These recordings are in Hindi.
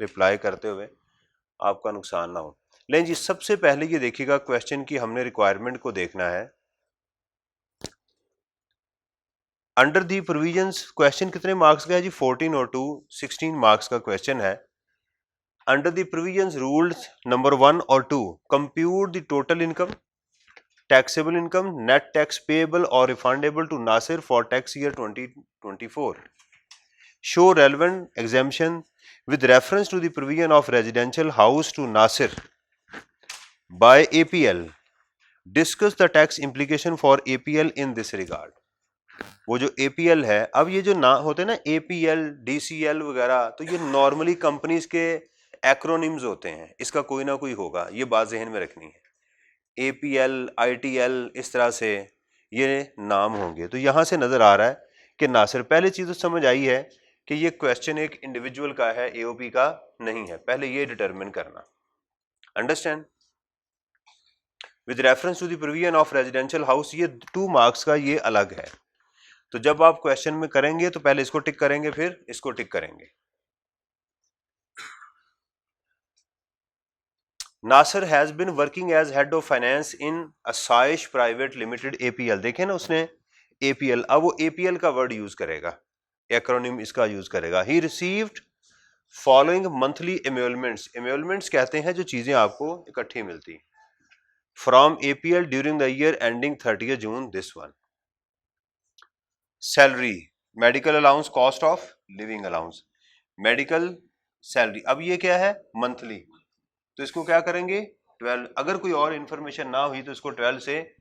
रिप्लाई करते हुए आपका नुकसान ना हो। लेकिन जी सबसे पहले ये देखिएगा क्वेश्चन की हमने रिक्वायरमेंट को देखना है। अंडर दी प्रोविजंस, क्वेश्चन कितने मार्क्स का है जी? 14 और 2 16 मार्क्स का क्वेश्चन है। Under the provisions rules number 1 और 2 compute the total income, taxable income, net tax payable or refundable to Nasir for tax year 2024. Show relevant exemption with reference to the provision of residential house to Nasir by APL. Discuss the tax implication for APL in this regard. वो जो APL है, अब ये जो ना होते हैं ना APL, DCL वगैरह, तो ये नॉर्मली कंपनीज के एक्रोनिम्स होते हैं, इसका कोई ना कोई होगा, ये बात ज़हन में रखनी है। APL, ITL, इस तरह से ये नाम होंगे। तो यहाँ से नज़र आ रहा है कि नासिर, पहले चीज़ तो समझ आई है कि ये क्वेश्चन एक इंडिविजुअल का है, AOP का नहीं है, पहले ये डिटरमिन करना। Understand? With reference to the provision of residential house, ये 2 मार्क्स का ये अलग है। तो जब आप क्वेश्चन में करेंगे तो पहले इसको टिक करेंगे, फिर इसको टिक करेंगे। Nasir has been working as head of finance in Asaish private limited APL। देखें ना उसने APL, अब वो APL का वर्ड यूज करेगा, एक्रोनिम इसका यूज करेगा। He received following monthly emoluments, emoluments कहते हैं जो चीजें आपको इकट्ठी मिलती, from APL during the year ending 30 June this one. Salary, medical allowance, cost of living allowance, medical salary, अब ये क्या है? मंथली, तो इसको क्या करेंगे? 12। अगर कोई और इंफॉर्मेशन ना हुई तो इसको 12 से।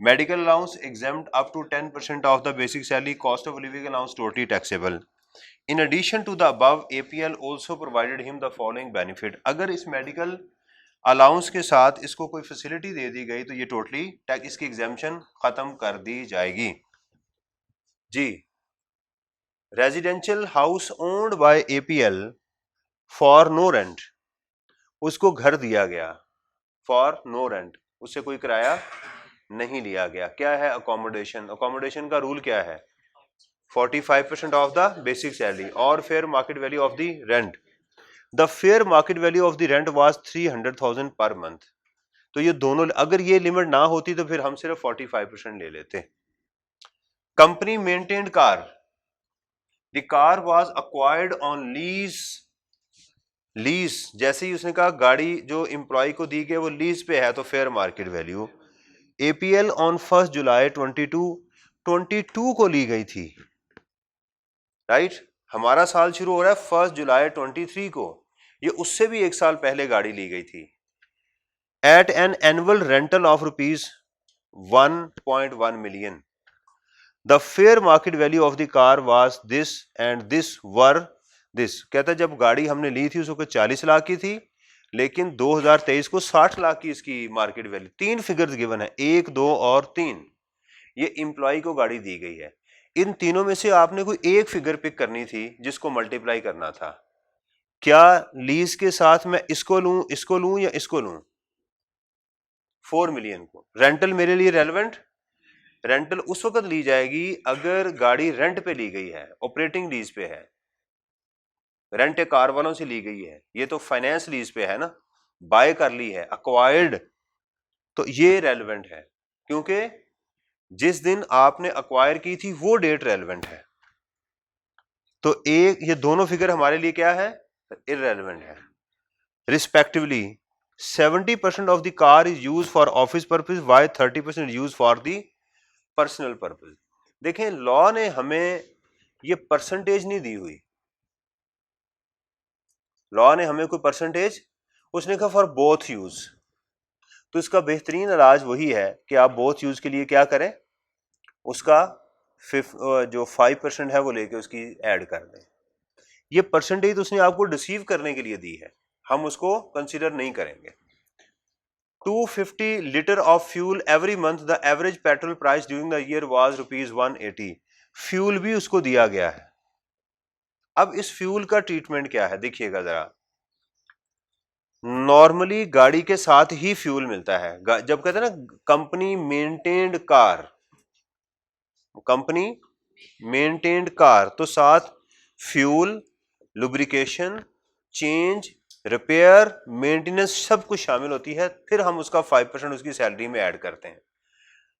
Medical allowance exempt up to 10% of the basic salary, cost of living allowance totally taxable. In addition to the above, APL also provided him the following benefit. अगर इस मेडिकल अलाउंस के साथ इसको कोई फैसिलिटी दे दी गई तो ये टोटली टैक्स, इसकी एग्जेम्पशन खत्म कर दी जाएगी जी। Residential house owned by APL for no rent, उसको घर दिया गया फॉर नो रेंट, उससे कोई किराया नहीं लिया गया। क्या है? अकोमोडेशन। अकोमोडेशन का रूल क्या है? 45% ऑफ द बेसिक सैलरी और fair market value of the rent. The fair market value of the rent was 300,000 per month. तो ये दोनों, अगर ये लिमिट ना होती तो फिर हम सिर्फ 45% ले लेते। Company maintained car, the car was acquired on lease. Lease, जैसे ही उसने कहा गाड़ी जो एम्प्लॉय को दी गई वो लीज पे है, तो fair market value. APL on 1 जुलाई 22 को ली गई थी, राइट? हमारा साल शुरू हो रहा है 1 जुलाई 23 को, ये उससे भी 1 साल पहले गाड़ी ली गई थी। At an annual rental of ₹1.1 million. The fair market value of the car was this and this were this. कहता है जब गाड़ी हमने ली थी उसको 40 लाख की थी, लेकिन 2023 को 60 लाख की इसकी मार्केट वैल्यू। 3 फिगर्स गिवन है, 1, 2 और 3। ये एम्प्लॉय को गाड़ी दी गई है। इन तीनों में से आपने कोई एक फिगर पिक करनी थी जिसको मल्टीप्लाई करना था। क्या लीज के साथ मैं इसको लूं या इसको लूं? 4 मिलियन को। रेंटल मेरे लिए रेलेवेंट, रेंटल उस वक्त ली जाएगी अगर गाड़ी रेंट पे ली गई है, ऑपरेटिंग लीज पे है, रेंट कार वालों से ली गई है। ये तो फाइनेंस लीज पे है ना, बाय कर ली है, अक्वायर्ड, तो ये रेलेवेंट है क्योंकि जिस दिन आपने अक्वायर की थी वो डेट रेलेवेंट है। तो एक, ये दोनों फिगर हमारे लिए क्या है? इररेलेवेंट है। Respectively 70% of the car is use for office purpose, while 30% use for the personal purpose. देखें लॉ ने हमें ये परसेंटेज नहीं दी हुई, लॉ ने हमें कोई परसेंटेज, उसने कहा फॉर बोथ यूज। तो इसका बेहतरीन इलाज वही है कि आप बोथ यूज के लिए क्या करें, उसका जो 5% है वो लेके उसकी ऐड कर दें। ये परसेंटेज उसने आपको डिसीव करने के लिए दी है, हम उसको कंसीडर नहीं करेंगे। 250 litre of fuel every month, the average petrol price during the year was ₹180। Fuel भी उसको दिया गया है। अब इस फ्यूल का ट्रीटमेंट क्या है देखिएगा जरा। नॉर्मली गाड़ी के साथ ही फ्यूल मिलता है, जब कहते हैं ना company maintained car, company maintained car, तो साथ fuel, lubrication change, repair, maintenance सब कुछ शामिल होती है, फिर हम उसका 5% उसकी सैलरी में ऐड करते हैं।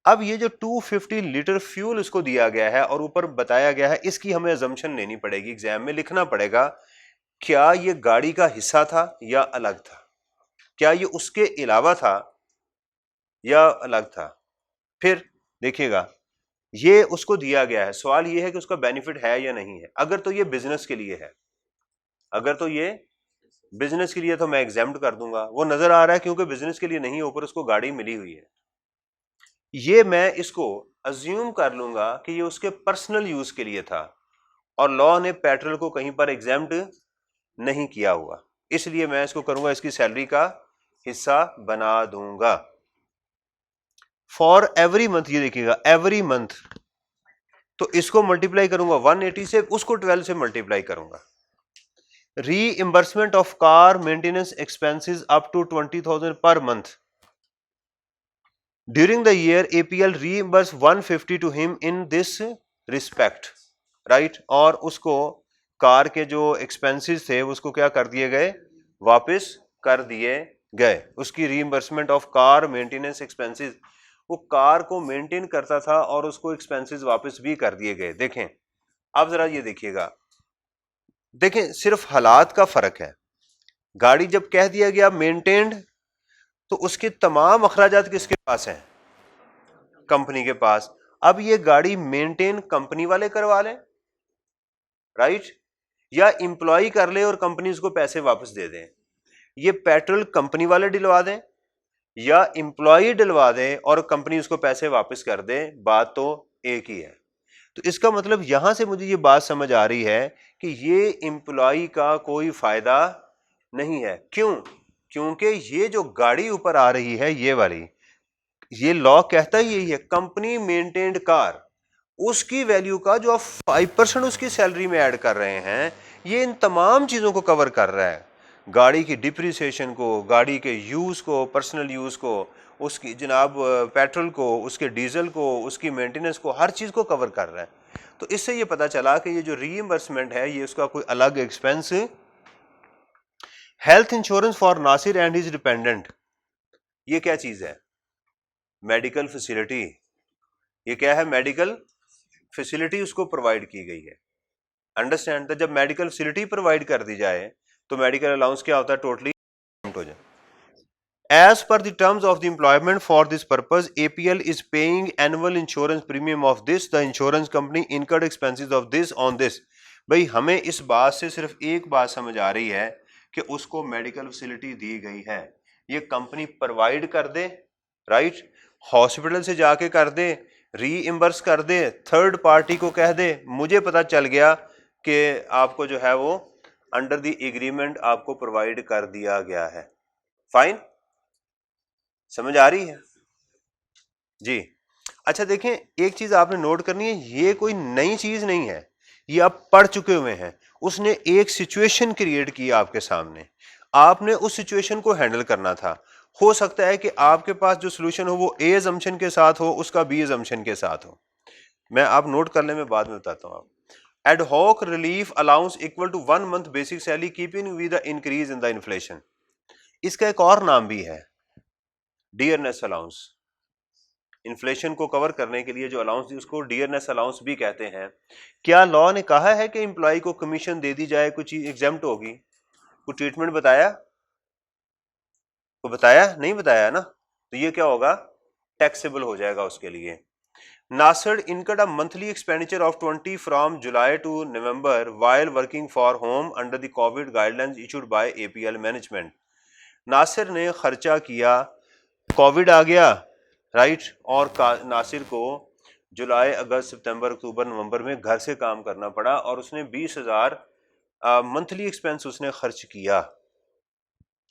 अब ये जो 250 लीटर फ्यूल उसको दिया गया है और ऊपर बताया गया है, इसकी हमें अजम्पशन लेनी पड़ेगी, एग्जाम में लिखना पड़ेगा क्या ये गाड़ी का हिस्सा था या अलग था, क्या ये उसके अलावा था या अलग था। फिर देखिएगा, ये उसको दिया गया है, सवाल ये है कि उसका बेनिफिट है या नहीं है। अगर तो ये बिजनेस के लिए है, अगर तो ये बिजनेस के लिए तो मैं एग्जाम्प्ट कर दूंगा, वो नजर आ रहा है क्योंकि बिजनेस के लिए नहीं, ऊपर उसको गाड़ी मिली हुई है, ये मैं इसको अज्यूम कर लूंगा कि ये उसके पर्सनल यूज के लिए था और लॉ ने पेट्रोल को कहीं पर एग्जाम्प्ट नहीं किया हुआ, इसलिए मैं इसको करूंगा इसकी सैलरी का हिस्सा बना दूंगा। फॉर एवरी मंथ, ये देखिएगा एवरी मंथ, तो इसको मल्टीप्लाई करूंगा 180 से, उसको 12 से मल्टीप्लाई करूंगा। Reimbursement of car maintenance expenses up to 20,000 per month during the year, APL reimburse 150 to him in this respect, right. और उसको कार के जो एक्सपेंसेस थे उसको क्या कर दिए गए, वापस कर दिए गए। उसकी reimbursement of car maintenance expenses, वो कार को मेंटेन करता था और उसको एक्सपेंसेस वापस भी कर दिए गए। देखें, अब जरा ये देखिएगा, देखें सिर्फ हालात का फर्क है। गाड़ी जब कह दिया गया मेंटेन्ड, तो उसके तमाम अखराजात किसके पास हैं, कंपनी के पास। अब ये गाड़ी मेंटेन कंपनी वाले करवा लें, राइट, या इंप्लॉय कर ले और कंपनी उसको पैसे वापस दे दें। ये पेट्रोल कंपनी वाले दिलवा दें या इंप्लॉय दिलवा दें और कंपनी उसको पैसे वापस कर दे, बात तो एक ही है। तो इसका मतलब यहां से मुझे ये बात समझ आ रही है कि ये इंप्लॉय का कोई फायदा नहीं है। क्यों? क्योंकि ये जो गाड़ी ऊपर आ रही है ये वाली, ये लॉ कहता ही यही है, कंपनी मेंटेन्ड कार, उसकी वैल्यू का जो आप 5% उसकी सैलरी में ऐड कर रहे हैं, ये इन तमाम चीजों को कवर कर रहा है। गाड़ी की डिप्रिसिएशन को, गाड़ी के यूज को, पर्सनल यूज को, उसकी जनाब पेट्रोल को, उसके डीजल को, उसकी मेंटेनेंस को, हर चीज को कवर कर रहा है। तो इससे ये पता चला कि ये जो रीइंबर्समेंट है ये उसका कोई अलग expense. Health insurance for Nasir and his dependent, ये क्या चीज है, मेडिकल फैसिलिटी। ये क्या है, मेडिकल फैसिलिटी उसको प्रोवाइड की गई है। अंडरस्टैंड, तो जब मेडिकल फैसिलिटी प्रोवाइड कर दी जाए तो मेडिकल अलाउंस क्या होता है, टोटली हो जाए। As per the terms of the employment for this purpose, APL is paying annual insurance premium of this. The insurance company incurred expenses of this on this. भाई हमें इस बात से सिर्फ एक बात समझ आ रही है कि उसको मेडिकल फैसिलिटी दी गई है, ये कंपनी प्रोवाइड कर दे, राइट, हॉस्पिटल से जाके कर दे, रीइंबर्स कर दे, थर्ड पार्टी को कह दे, मुझे पता चल गया कि आपको जो है वो अंडर द एग्रीमेंट आपको प्रोवाइड कर दिया गया है। फाइन, समझ आ रही है जी। अच्छा देखें, एक चीज आपने नोट करनी है, ये कोई नई चीज नहीं है, ये आप पढ़ चुके हुए हैं। उसने एक सिचुएशन क्रिएट की आपके सामने, आपने उस सिचुएशन को हैंडल करना था। हो सकता है कि आपके पास जो सोल्यूशन हो वो ए अजम्पशन के साथ हो, उसका बी अजम्पशन के साथ हो। मैं आप नोट कर ले, मैं बाद में बताता हूं। आप ad hoc relief allowance equal to 1 month basic salary keeping with the increase in the inflation, इसका एक और नाम भी है डियरनेस अलाउंस। इन्फ्लेशन को कवर करने के लिए जो अलाउंस दी उसको डियरनेस अलाउंस भी कहते हैं। क्या लॉ ने कहा है कि एम्प्लॉय को कमीशन दे दी जाए, कुछ एग्जाम्प्ट होगी, कुछ ट्रीटमेंट बताया, को बताया नहीं बताया ना, तो ये क्या होगा, टैक्सेबल हो जाएगा उसके लिए। Nasar incurred a monthly expenditure of 20 from July to November while working for home under the Covid guidelines issued by APL management. Nasir ने खर्चा किया, कोविड आ गया, राइट, और नासिर को जुलाई, अगस्त, सितंबर, अक्टूबर, नवंबर में घर से काम करना पड़ा और उसने 20,000 मंथली एक्सपेंस उसने खर्च किया।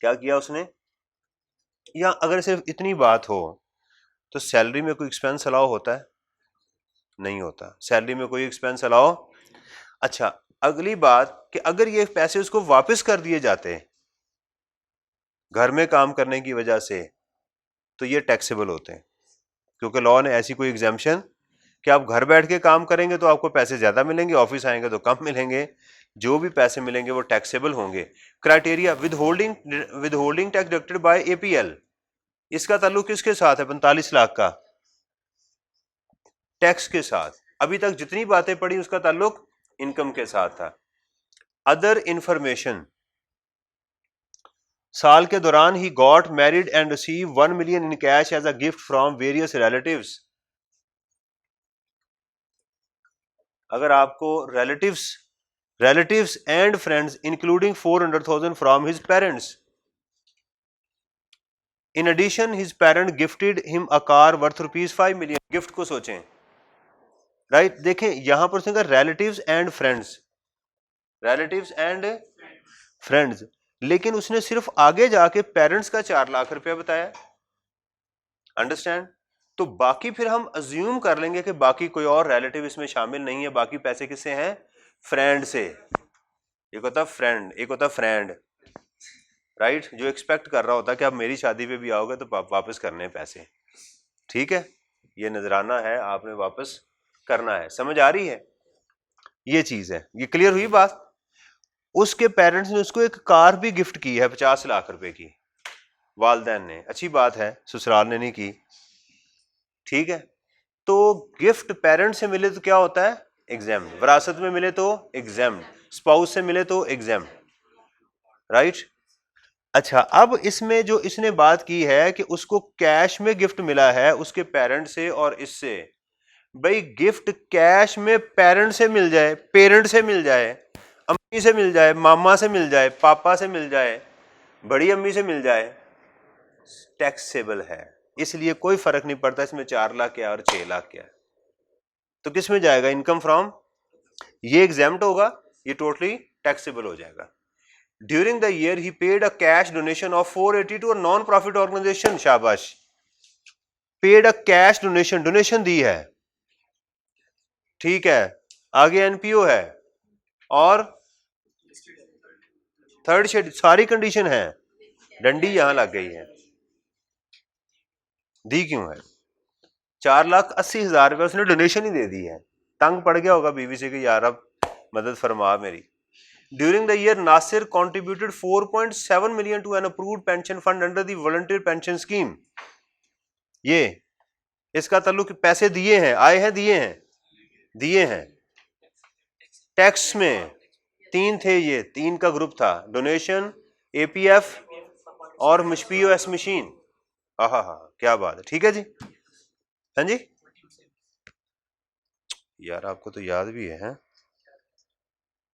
क्या किया उसने, या अगर सिर्फ इतनी बात हो तो सैलरी में कोई एक्सपेंस अलाउ होता है, नहीं होता, सैलरी में कोई एक्सपेंस अलाउ। अच्छा, अगली बात कि अगर ये पैसे उसको वापस कर दिए जाते घर में काम करने की वजह से, तो ये टैक्सेबल होते हैं, क्योंकि लॉ ने ऐसी कोई एग्जाम्पशन कि आप घर बैठ के काम करेंगे तो आपको पैसे ज्यादा मिलेंगे, ऑफिस आएंगे तो कम मिलेंगे, जो भी पैसे मिलेंगे वो टैक्सेबल होंगे। Criteria, withholding tax deducted by APL, इसका ताल्लुक किसके साथ है? 45 लाख का टैक्स के साथ। अभी तक जितनी बातें पढ़ी उसका ताल्लुक इनकम के साथ था। अदर इंफॉर्मेशन, साल के दौरान he got married and receive 1 million in cash as a gift from various relatives. अगर आपको relatives and friends including 400,000 from his parents. In addition, his parent gifted him a car worth rupees 5 million. Gift को सोचें, राइट देखें यहां पर उसने relatives and friends, लेकिन उसने सिर्फ आगे जाके पेरेंट्स का 4 लाख रुपया बताया। अंडरस्टैंड? तो बाकी फिर हम अज्यूम कर लेंगे कि बाकी कोई और रिलेटिव इसमें शामिल नहीं है, बाकी पैसे किससे हैं? फ्रेंड से। एक होता फ्रेंड, एक होता फ्रेंड, राइट, जो एक्सपेक्ट कर रहा होता है कि आप मेरी शादी पे भी आओगे तो वापस करने हैं पैसे। ठीक है, ये नजराना है, आपने वापस करना है। समझ आ रही है? ये चीज है, ये क्लियर हुई बात। उसके पेरेंट्स ने उसको एक कार भी गिफ्ट की है 50 लाख रुपए की, वालदैन ने। अच्छी बात है, ससुराल ने नहीं की। ठीक है, तो गिफ्ट पेरेंट से मिले तो क्या होता है? एग्जाम्ड। विरासत में मिले तो एग्जाम्ड, स्पाउस से मिले तो एग्जाम्ड, राइट। अच्छा, अब इसमें जो इसने बात की है कि उसको कैश में गिफ्ट मिला है उसके पेरेंट से और इससे। भाई गिफ्ट कैश में पेरेंट से मिल जाए, पेरेंट से मिल जाए, अम्मी से मिल जाए, मामा से मिल जाए, पापा से मिल जाए, बड़ी अम्मी से मिल जाए, टैक्सेबल है। इसलिए कोई फर्क नहीं पड़ता इसमें 4 लाख क्या और 6 लाख क्या। तो किस में जाएगा? इनकम फ्रॉम, ये एग्जाम्प्ट होगा, ये टोटली टैक्सेबल हो जाएगा। During the year he paid a cash donation of 480 to a non profit organisation. शाबाश, paid a cash donation, donation दी है, ठीक है। आगे एनपीओ है और थर्ड शेड, सारी कंडीशन है। डंडी यहां लग गई है, दी क्यों है? 4,80,000 रुपए उसने डोनेशन ही दे दी है। तंग पड़ गया होगा बीवी से कि यार अब मदद फरमा मेरी। During the year Nasir contributed 4.7 million to an approved pension fund under the volunteer pension scheme. ये इसका ताल्लुक पैसे दिए हैं, आए हैं, दिए हैं टैक्स में। 3 थे, ये 3 का ग्रुप था, डोनेशन, एपीएफ और पीओएस मशीन। हाँ, क्या बात है, ठीक है जी। हाँ जी, यार आपको तो याद भी है,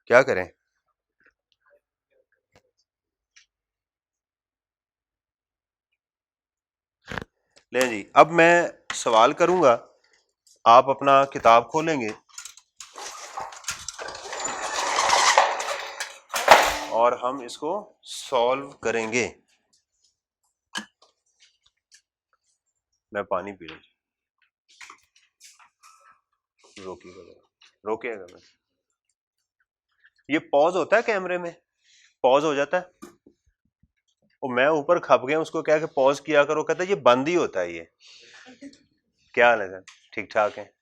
क्या करें? ले जी, अब मैं सवाल करूंगा, आप अपना किताब खोलेंगे और हम इसको सॉल्व करेंगे। मैं पानी पी लूं, रोकिएगा मैं। ये पॉज होता है कैमरे में, पॉज हो जाता है। वो मैं ऊपर खप गया, उसको क्या कि पॉज किया करो, कहता है ये बंद ही होता है। ये क्या हाल है सर? ठीक ठाक है।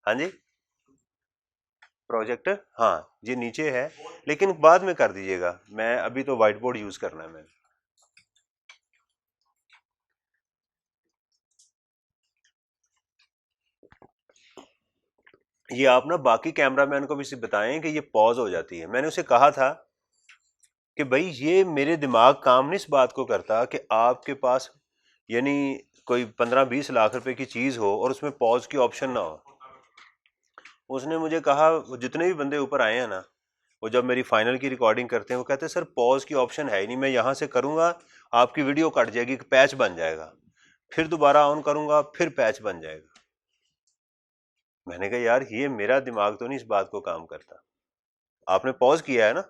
हाँ जी, प्रोजेक्टर, हाँ ये नीचे है, लेकिन बाद में कर दीजिएगा, मैं अभी तो व्हाइट बोर्ड यूज करना है मैंने। ये आप ना बाकी कैमरामैन को भी इसे बताएं कि ये पॉज हो जाती है। मैंने उसे कहा था कि भाई ये मेरे दिमाग काम नहीं इस बात को करता कि आपके पास यानी कोई 15-20 लाख रुपए की चीज हो और उसमें पॉज की ऑप्शन ना हो। उसने मुझे कहा, जितने भी बंदे ऊपर आए हैं ना, वो जब मेरी फाइनल की रिकॉर्डिंग करते हैं वो कहते हैं सर पॉज की ऑप्शन है ही नहीं, मैं यहाँ से करूँगा आपकी वीडियो कट जाएगी, पैच बन जाएगा, फिर दोबारा ऑन करूँगा फिर पैच बन जाएगा। मैंने कहा यार ये मेरा दिमाग तो नहीं इस बात को काम करता। आपने पॉज किया है ना,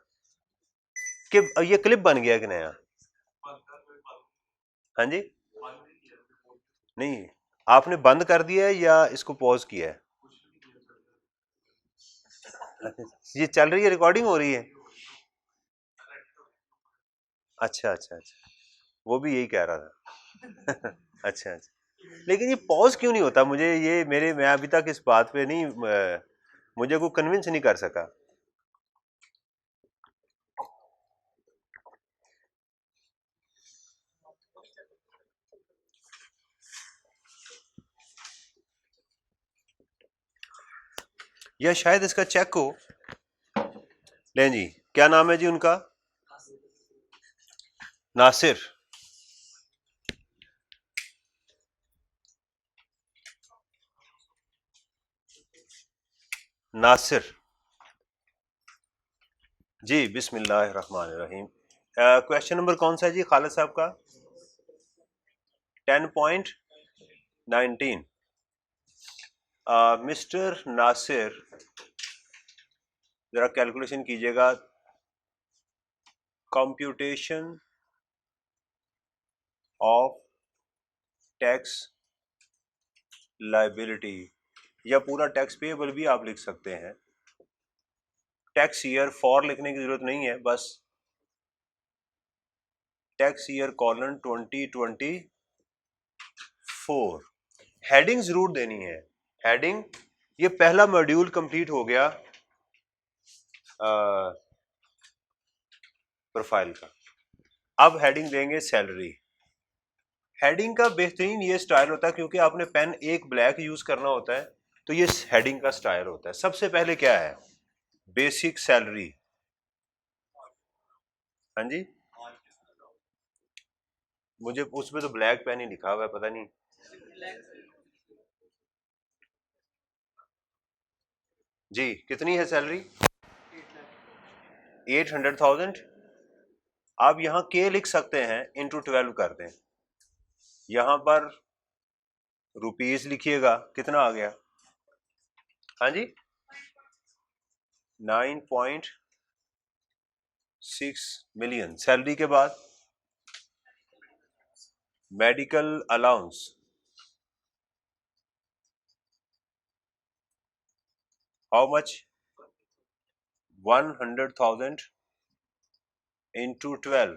कि ये क्लिप बन गया कि नया? हाँ जी, नहीं, आपने बंद कर दिया है या इसको पॉज किया है? ये चल रही है, रिकॉर्डिंग हो रही है। अच्छा, वो भी यही कह रहा था। अच्छा, लेकिन ये पॉज क्यों नहीं होता, मुझे ये मैं अभी तक इस बात पे नहीं मुझे कोई कन्विंस नहीं कर सका। या शायद इसका चेक हो। लें जी, क्या नाम है जी उनका? नासिर। नासिर जी, बिस्मिल्लाहिर्रहमानिर्रहीम। क्वेश्चन नंबर कौन सा है जी खालिद साहब का? 10.19। मिस्टर नासिर, जरा कैलकुलेशन कीजिएगा। कंप्यूटेशन ऑफ टैक्स लाइबिलिटी, या पूरा टैक्स पेएबल भी आप लिख सकते हैं। टैक्स ईयर फॉर लिखने की जरूरत नहीं है, बस टैक्स ईयर कॉलन 2024। हेडिंग जरूर देनी है। हेडिंग, ये पहला मॉड्यूल कंप्लीट हो गया प्रोफाइल का। अब हेडिंग देंगे सैलरी। हेडिंग का बेहतरीन ये स्टाइल होता है, क्योंकि आपने पेन एक ब्लैक यूज करना होता है, तो ये हेडिंग का स्टाइल होता है। सबसे पहले क्या है? Basic salary. हाँ जी, मुझे उसमें तो ब्लैक पेन ही लिखा हुआ है, पता नहीं। जी, कितनी है सैलरी? 800,000। आप यहाँ के लिख सकते हैं, इंटू 12 कर दें। यहां पर रुपीज लिखिएगा, कितना आ गया? हाँ जी, 9.6 मिलियन। सैलरी के बाद medical allowance, how much? 100,000 into 12,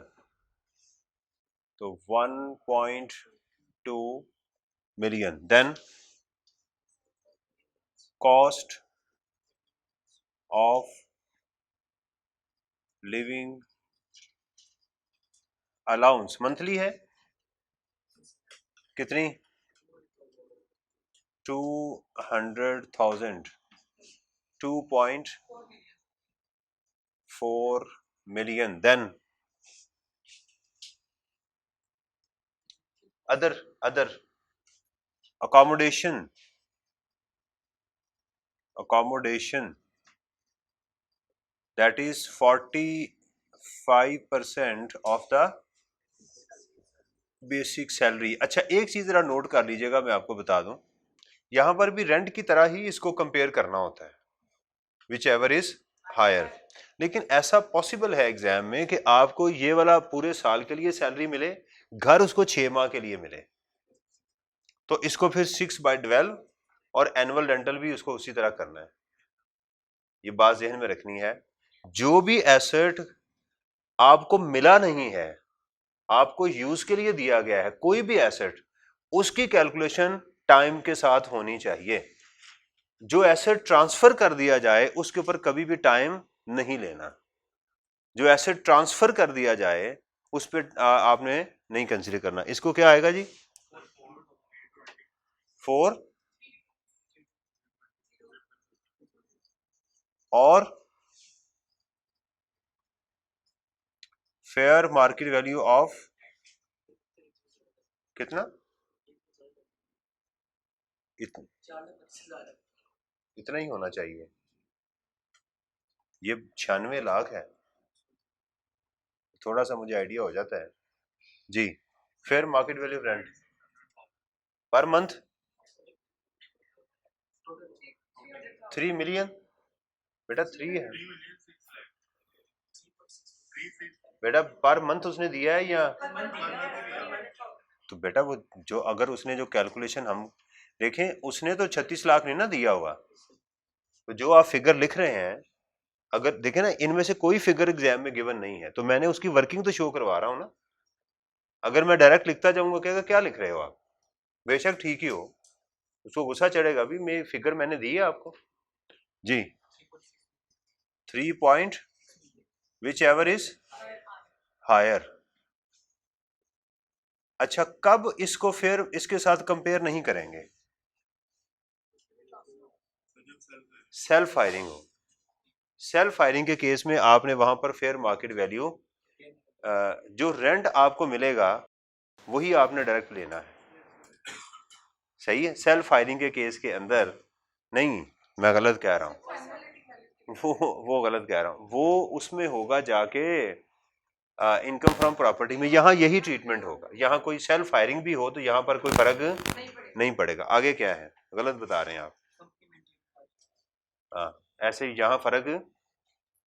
तो 1.2 million. Then cost of living allowance monthly है कितनी? 200,000, 2.4 million. Then other accommodation, that is 45% of the basic salary. अच्छा, एक चीज जरा नोट कर लीजिएगा, मैं आपको बता दूं, यहां पर भी रेंट की तरह ही इसको कंपेयर करना होता है, विच एवर इज हायर। लेकिन ऐसा पॉसिबल है एग्जाम में कि आपको ये वाला पूरे साल के लिए सैलरी मिले, घर उसको 6 माह के लिए मिले, तो इसको फिर 6/12 और एनुअल रेंटल भी उसको उसी तरह करना है। ये बात जहन में रखनी है। जो भी एसेट आपको मिला नहीं है, आपको यूज के लिए दिया गया है, कोई भी एसेट, उसकी कैलकुलेशन टाइम के साथ होनी चाहिए। जो एसेट ट्रांसफर कर दिया जाए उसके ऊपर कभी भी टाइम नहीं लेना। जो एसेट ट्रांसफर कर दिया जाए उस पर आपने नहीं कंसीडर करना। इसको क्या आएगा जी? 4 और फेयर मार्केट वैल्यू ऑफ कितना? इतना ही होना चाहिए। ये 96 लाख है, थोड़ा सा मुझे आइडिया हो जाता है जी। Fair market value rent per month 3 million. बेटा 3 है बेटा, पर मंथ उसने दिया है या? तो बेटा वो जो, अगर उसने जो कैलकुलेशन हम देखें, उसने तो 36 लाख नहीं ना दिया हुआ। तो जो आप फिगर लिख रहे हैं, अगर देखें ना, इनमें से कोई फिगर एग्जाम में गिवन नहीं है, तो मैंने उसकी वर्किंग तो शो करवा रहा हूं ना। अगर मैं डायरेक्ट लिखता जाऊंगा, कहेगा क्या लिख रहे हो आप? बेशक ठीक ही हो, उसको गुस्सा चढ़ेगा भी, मैं फिगर मैंने दी है आपको जी, 3 point whichever is higher. अच्छा, कब इसको फिर इसके साथ कंपेयर नहीं करेंगे? सेल्फ फायरिंग हो, सेल्फ फायरिंग के केस में आपने वहां पर फेयर मार्केट वैल्यू, जो रेंट आपको मिलेगा वही आपने डायरेक्ट लेना है, सही है। सेल्फ फायरिंग के केस के अंदर नहीं, मैं गलत कह रहा हूँ, वो गलत कह रहा हूँ, वो उसमें होगा जाके इनकम फ्रॉम प्रॉपर्टी में, यहाँ यही ट्रीटमेंट होगा, यहाँ कोई सेल्फ फायरिंग भी हो तो यहाँ पर कोई फर्क नहीं पड़ेगा। आगे क्या है, गलत बता रहे हैं आप। हाँ, ऐसे यहाँ फर्क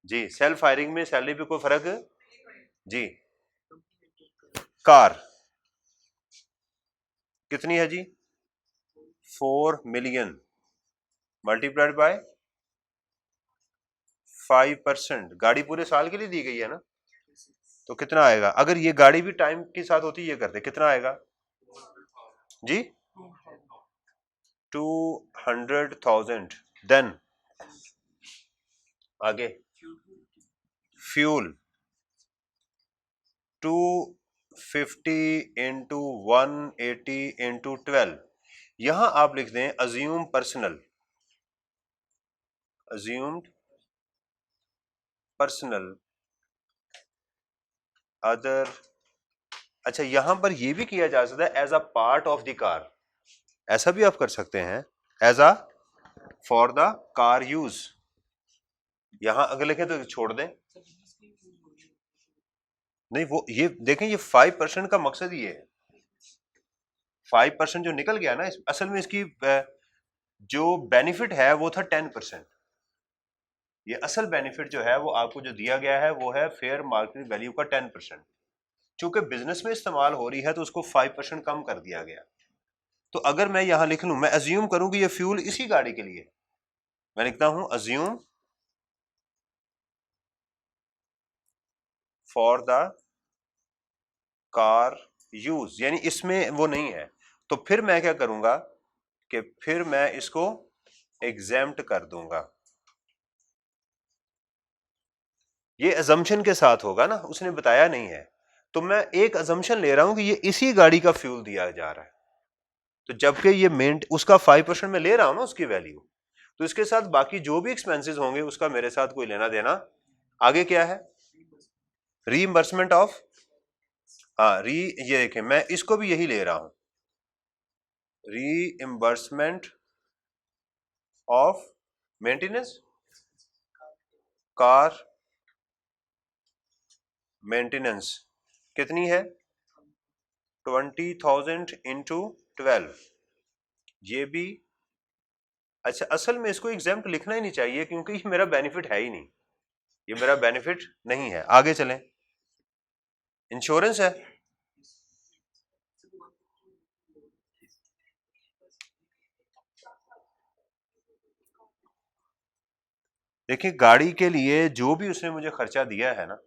जी, सेल्फ फायरिंग में सैलरी पे कोई फर्क जी। कार कितनी है जी? 4 मिलियन मल्टीप्लाइड बाय 5%, गाड़ी पूरे साल के लिए दी गई है ना, तो कितना आएगा? अगर ये गाड़ी भी टाइम के साथ होती ये करते कितना आएगा जी? 200,000। देन आगे फ्यूल 250 इंटू 180 इंटू 12, यहां आप लिख दें assume personal, assumed personal other. अच्छा, यहां पर यह भी किया जा सकता है as a part of the car, ऐसा भी आप कर सकते हैं, as a for the car use. यहां अगर लिखें तो छोड़ दें, नहीं वो ये देखें, ये 5% का मकसद ये है, 5% जो निकल गया ना, असल में इसकी जो बेनिफिट है वो था 10%। ये असल बेनिफिट जो है वो आपको जो दिया गया है वो है फेयर मार्केट वैल्यू का 10%। चूंकि बिजनेस में इस्तेमाल हो रही है तो उसको 5% कम कर दिया गया। तो अगर मैं यहां लिख लूं, मैं अज्यूम करूं कि ये फ्यूल इसी गाड़ी के लिए, मैं लिखता हूं assume for the car use, यानी इसमें वो नहीं है, तो फिर मैं क्या करूंगा कि फिर मैं इसको एग्जेम्प्ट कर दूंगा। ये अजम्पशन के साथ होगा ना, उसने बताया नहीं है, तो मैं एक अजम्पशन ले रहा हूं कि ये इसी गाड़ी का फ्यूल दिया जा रहा है, तो जबकि ये मेन उसका 5% में ले रहा हूं ना उसकी वैल्यू, तो इसके साथ बाकी जो भी एक्सपेंसेस होंगे उसका मेरे साथ कोई लेना देना। आगे क्या है? रीइंबर्समेंट ऑफ, हाँ री, ये देखें मैं इसको भी यही ले रहा हूं, reimbursement of maintenance, car maintenance कितनी है? 20,000 इंटू 12, ये भी। अच्छा, असल में इसको एग्जाम्प्ट लिखना ही नहीं चाहिए क्योंकि ये मेरा बेनिफिट है ही नहीं, ये मेरा बेनिफिट नहीं है। आगे चलें, इंश्योरेंस है, देखिए गाड़ी के लिए जो भी उसने मुझे खर्चा दिया है ना,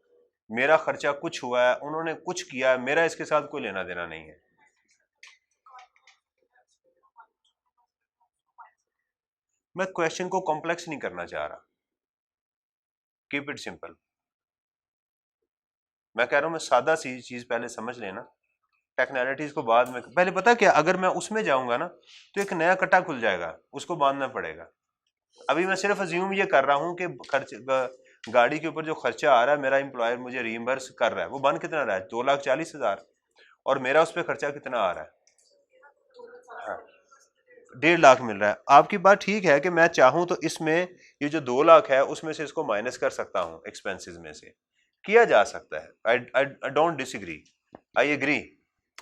मेरा खर्चा कुछ हुआ है, उन्होंने कुछ किया है, मेरा इसके साथ कोई लेना देना नहीं है। मैं क्वेश्चन को कॉम्प्लेक्स नहीं करना चाह रहा, कीप इट सिंपल। मैं कह रहा हूं मैं सादा सी चीज पहले समझ लेना, टेक्नैलिटीज को बाद में। पहले पता क्या, अगर मैं उसमें जाऊंगा ना तो एक नया कटा खुल जाएगा, उसको बांधना पड़ेगा। अभी मैं सिर्फ अज्यूम ये कर रहा हूं कि गाड़ी के ऊपर जो खर्चा आ रहा है मेरा एम्प्लॉयर मुझे रीइंबर्स कर रहा है, वो बन कितना रहा है? 2,40,000, और मेरा उस पर खर्चा कितना आ रहा है? हाँ, 1.5 लाख मिल रहा है। आपकी बात ठीक है कि मैं चाहूं तो इसमें ये जो 2 लाख है उसमें से इसको माइनस कर सकता हूं, एक्सपेंसेस में से किया जा सकता है। I don't disagree, I agree.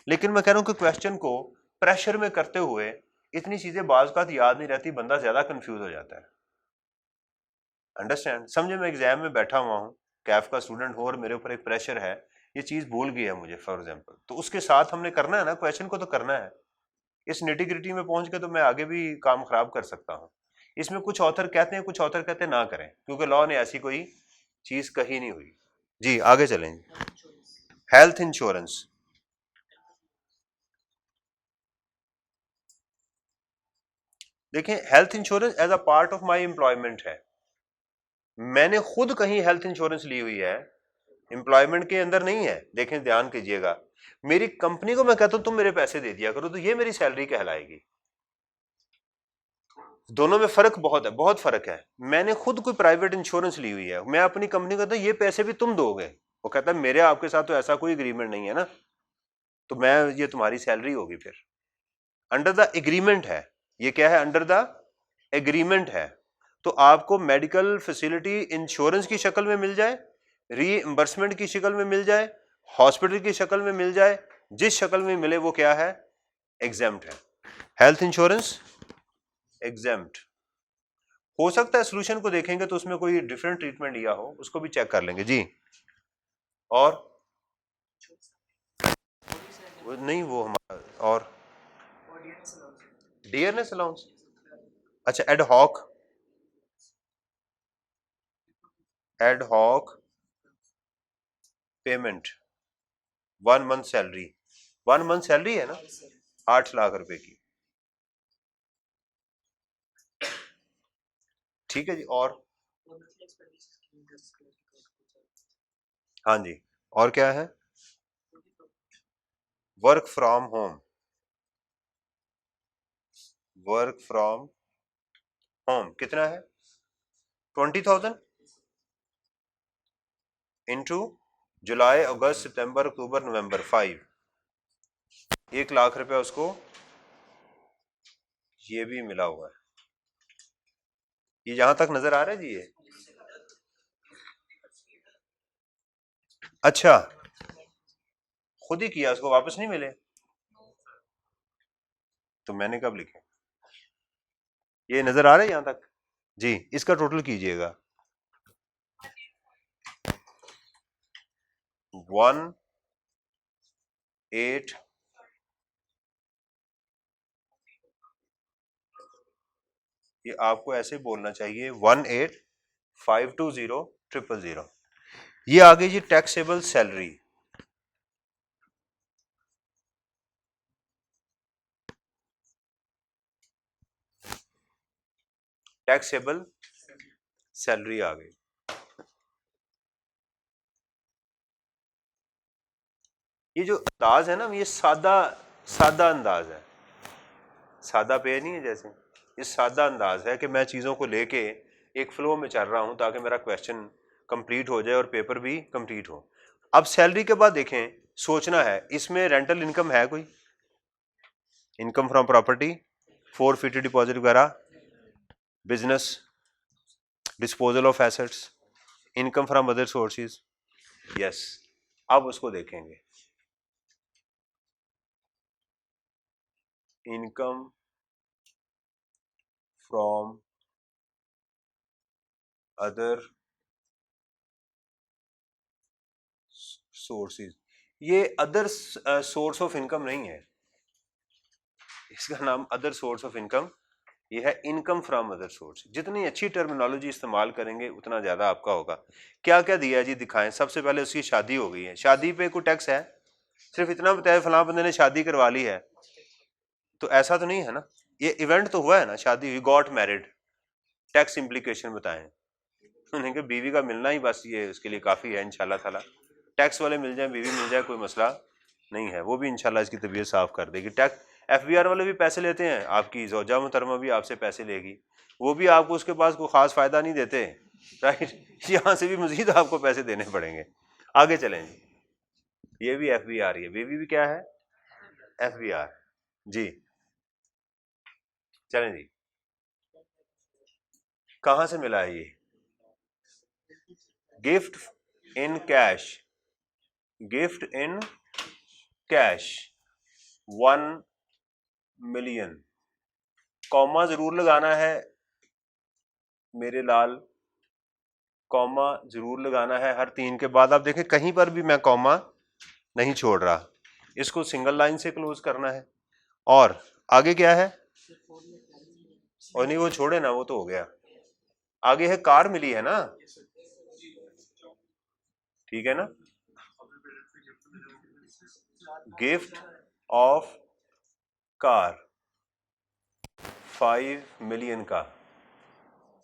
लेकिन मैं कह रहा हूं कि क्वेश्चन को प्रेशर में करते हुए इतनी चीजें बाज़ का याद नहीं रहती, बंदा ज्यादा कंफ्यूज हो जाता है। अंडरस्टैंड? समझे, मैं एग्जाम में बैठा हुआ हूँ, कैफ का स्टूडेंट हूँ और मेरे ऊपर एक प्रेशर है, ये चीज भूल गई है मुझे फॉर एग्जाम्पल, तो उसके साथ हमने करना है ना, क्वेश्चन को तो करना है। इस निटिग्रिटी में पहुंच के तो मैं आगे भी काम खराब कर सकता हूँ। इसमें कुछ ऑथर कहते हैं, कुछ ऑथर कहते हैं ना करें, क्योंकि लॉ ने ऐसी कोई चीज कही नहीं हुई। जी आगे चलें। हेल्थ इंश्योरेंस, देखें, health insurance as a part of my employment है। मैंने खुद कहीं हेल्थ इंश्योरेंस ली हुई है, एम्प्लॉयमेंट के अंदर नहीं है। देखें, ध्यान कीजिएगा, मेरी कंपनी को मैं कहता हूं तुम मेरे पैसे दे दिया करो, तो ये मेरी सैलरी कहलाएगी। दोनों में फर्क बहुत है, बहुत फर्क है। मैंने खुद कोई प्राइवेट इंश्योरेंस ली हुई है, मैं अपनी कंपनी को कहता हूं ये पैसे भी तुम दोगे, वो कहता है मेरे आपके साथ तो ऐसा कोई एग्रीमेंट नहीं है ना, तो मैं, ये तुम्हारी सैलरी होगी। फिर अंडर द एग्रीमेंट है, ये क्या है, अंडर द एग्रीमेंट है। तो आपको मेडिकल फैसिलिटी इंश्योरेंस की शक्ल में मिल जाए, रीइंबर्समेंट की शक्ल में मिल जाए, हॉस्पिटल की शक्ल में मिल जाए, जिस शक्ल में मिले वो क्या है, एग्जेम्प्ट है। Health insurance exempt. हो सकता है सोल्यूशन को देखेंगे तो उसमें कोई डिफरेंट ट्रीटमेंट दिया हो, उसको भी चेक कर लेंगे जी। और नहीं, वो हमारा और डियरनेस अलाउंस, अच्छा, ad hoc payment, 1 month salary, 1 month salary है ना, 8 लाख रुपए की। ठीक है जी। और हाँ जी, और क्या है, work from home, work from home कितना है, 20,000 इंटू जुलाई अगस्त सितंबर अक्टूबर नवंबर 5, 1 लाख रुपया उसको ये भी मिला हुआ है। ये यहां तक नजर आ रहा है जी ये, अच्छा, खुद ही किया, उसको वापस नहीं मिले, तो मैंने कब लिखे, ये नजर आ रहा है यहां तक जी। इसका टोटल कीजिएगा, 1,8, ये आपको ऐसे बोलना चाहिए, 1,852,000,000। ये आ गई जी टैक्सेबल सैलरी। टैक्सेबल सैलरी आ गई। ये जो अंदाज है ना, ये सादा सादा अंदाज है, सादा पे नहीं है जैसे, ये सादा अंदाज है कि मैं चीज़ों को लेके एक फ्लो में चल रहा हूं ताकि मेरा क्वेश्चन कंप्लीट हो जाए और पेपर भी कंप्लीट हो। अब सैलरी के बाद देखें, सोचना है इसमें रेंटल इनकम है कोई, income from property, 4 fixed deposit वगैरह, business, disposal of assets, income from other sources, yes. अब उसको देखेंगे, इनकम फ्रॉम अदर सोर्सेज। ये अदर सोर्स ऑफ इनकम नहीं है, इसका नाम अदर सोर्स ऑफ इनकम, ये है इनकम फ्रॉम अदर सोर्स। जितनी अच्छी टर्मिनोलॉजी इस्तेमाल करेंगे उतना ज्यादा आपका होगा। क्या क्या दिया है जी, दिखाएं। सबसे पहले उसकी शादी हो गई है, शादी पे कोई टैक्स है, सिर्फ इतना बताया फलां बंदे ने शादी करवा ली है, तो ऐसा तो नहीं है ना, ये इवेंट तो हुआ है ना, शादी हुई, गॉट मैरिड, टैक्स इम्प्लीकेशन बताएं। उन्हें कि बीवी का मिलना ही बस ये उसके लिए काफी है, इंशाल्लाह ताला टैक्स वाले मिल जाए, बीवी मिल जाए, कोई मसला नहीं है, वो भी इंशाल्लाह इसकी तबीयत साफ कर देगी। टैक्स एफबीआर वाले भी पैसे लेते हैं, आपकी जोजा मुहतरमा भी आपसे पैसे लेगी, वो भी आपको उसके पास कोई खास फायदा नहीं देते, राइट, यहाँ से भी मजीद आपको पैसे देने पड़ेंगे। आगे चलें जी, ये भी एफबीआर, ये बीवी भी क्या है, एफबीआर जी। चलें जी, कहाँ से मिला है ये, gift in cash, gift in cash 1 million, comma जरूर लगाना है मेरे लाल, कॉमा जरूर लगाना है हर 3 के बाद। आप देखें कहीं पर भी मैं कॉमा नहीं छोड़ रहा, इसको सिंगल लाइन से क्लोज करना है। और आगे क्या है, और नहीं वो छोड़े ना, वो तो हो गया। आगे है कार मिली है ना, ठीक है ना, गिफ्ट ऑफ कार 5 मिलियन का।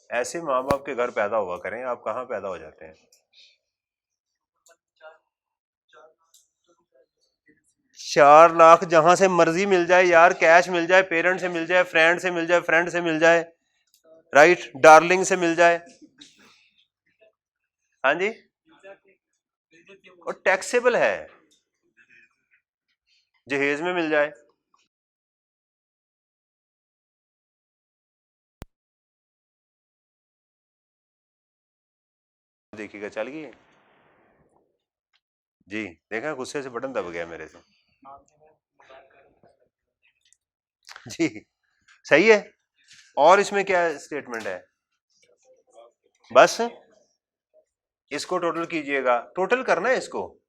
ऐसे माँ बाप के घर पैदा हुआ करें, आप कहाँ पैदा हो जाते हैं। 4 लाख जहां से मर्जी मिल जाए यार, कैश मिल जाए, पेरेंट से मिल जाए, फ्रेंड से मिल जाए, फ्रेंड से मिल जाए, राइट, डार्लिंग से मिल जाए। हाँ जी, और टैक्सेबल है, जहेज में मिल जाए। देखिएगा, चल गई जी, देखा गुस्से से बटन दब गया मेरे से जी। सही है। और इसमें क्या स्टेटमेंट है, बस इसको टोटल कीजिएगा, टोटल करना है इसको।